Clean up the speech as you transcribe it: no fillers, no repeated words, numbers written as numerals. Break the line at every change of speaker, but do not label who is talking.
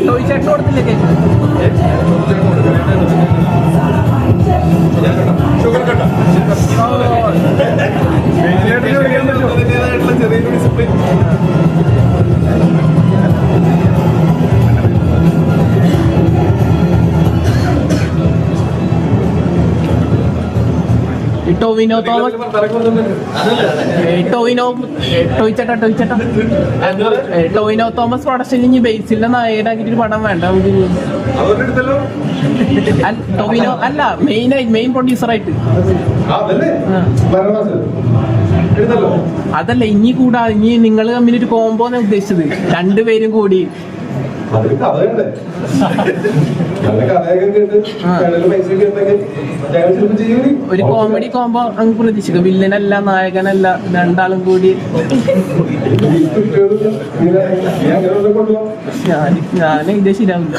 ടോയ്ച്ചേട്ടൻ കൊടുത്തില്ലേ കേക്ക്?
ചെറിയൊരു discipline.
Tovino Thomas Tovino Thomas production ഇനി ബേസിലെ നായകനാക്കിട്ട് ഒരു പടം വേണ്ട ടോവിനോ അല്ല മെയിൻ പ്രൊഡ്യൂസർ ആയിട്ട്. അതല്ല ഇനി കൂടാ, ഇനി നിങ്ങൾ തമ്മിൽ ഒരു കോംബോ ആണ് ഉദ്ദേശിച്ചത്, രണ്ടുപേരും കൂടി. ഒരു കോമഡി കോംബോ അങ്ങ് പ്രതീക്ഷിക്കും. വില്ലനല്ല നായകനല്ല, രണ്ടാളും കൂടി. ഞാൻ ഇത് ശരിയാവില്ല.